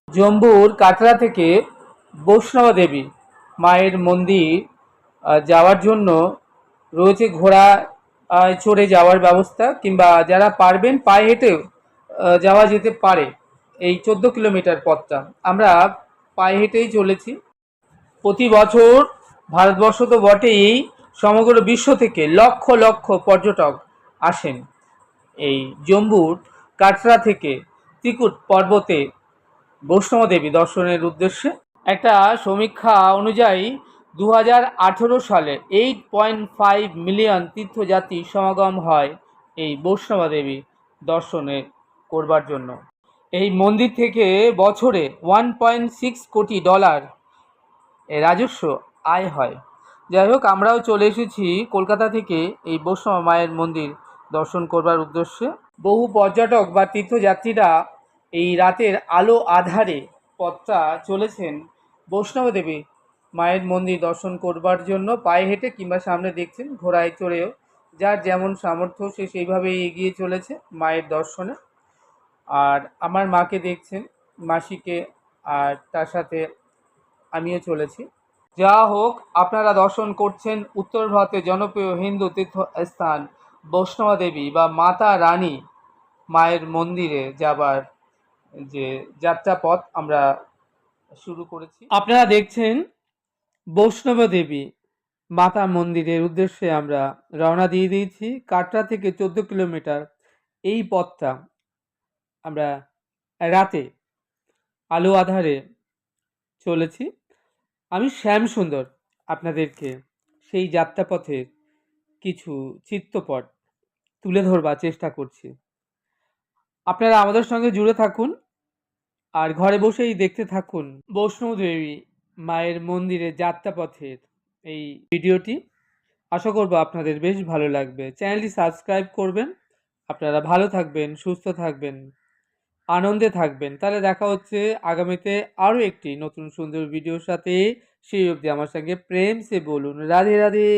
জম্মুর কাটরা থেকে বৈষ্ণব দেবী মায়ের মন্দির যাওয়ার জন্য রয়েছে ঘোড়া চড়ে যাওয়ার ব্যবস্থা, কিংবা যারা পারবেন পায়ে হেঁটেও যাওয়া যেতে পারে। এই 14 কিলোমিটার পথটা আমরা পায়ে হেঁটেই চলেছি। প্রতি বছর ভারতবর্ষ তো বটেই, সমগ্র বিশ্ব থেকে লক্ষ লক্ষ পর্যটক আসেন এই জম্মুর কাটরা থেকে ত্রিকুট পর্বতে বৈষ্ণব দেবী দর্শনের উদ্দেশ্যে। একটা সমীক্ষা অনুযায়ী 2018 সালে 8.5 মিলিয়ন তীর্থযাত্রী সমাগম হয় এই বৈষ্ণব দেবী দর্শনে করবার জন্য। এই মন্দির থেকে বছরে $1.6 কোটি রাজস্ব আয় হয়। যাই হোক, আমরাও চলে এসেছি কলকাতা থেকে এই বৈষ্ণব মায়ের মন্দির দর্শন করবার উদ্দেশ্যে। বহু পর্যটক বা তীর্থযাত্রীরা এই রাতের আলো আধারে পথটা চলেছেন বৈষ্ণব দেবী মায়ের মন্দির দর্শন করবার জন্য, পায়ে হেঁটে কিংবা সামনে দেখছেন ঘোড়ায় চড়েও। যার যেমন সামর্থ্য সে সেইভাবেই এগিয়ে চলেছে মায়ের দর্শনে। আর আমার মাকে দেখছেন, মাসিকে, আর তার সাথে আমিও চলেছি। যা হোক, আপনারা দর্শন করছেন উত্তর ভারতের জনপ্রিয় হিন্দু তীর্থস্থান বৈষ্ণব দেবী বা মাতা রানী মায়ের মন্দিরে যাবার যে যাত্রাপথ আমরা শুরু করেছি। আপনারা দেখছেন বৈষ্ণব দেবী মাতা মন্দিরের উদ্দেশ্যে আমরা রওনা দিয়ে দিয়েছি। কাটরা থেকে 14 কিলোমিটার এই পথটা আমরা রাতে আলো আধারে চলেছি। আমি শ্যাম সুন্দর আপনাদেরকে সেই যাত্রাপথের কিছু চিত্রপট তুলে ধরবার চেষ্টা করছি। আপনারা আমাদের সঙ্গে জুড়ে থাকুন আর ঘরে বসেই দেখতে থাকুন বৈষ্ণব দেবী মায়ের মন্দিরের যাত্রাপথের এই ভিডিওটি। আশা করব আপনাদের বেশ ভালো লাগবে। চ্যানেলটি সাবস্ক্রাইব করবেন। আপনারা ভালো থাকবেন, সুস্থ থাকবেন, আনন্দে থাকবেন। তাহলে দেখা হচ্ছে আগামীতে আরও একটি নতুন সুন্দর ভিডিওর সাথে। সেই অবধি আমার সঙ্গে প্রেম সে বলুন রাধে রাধে।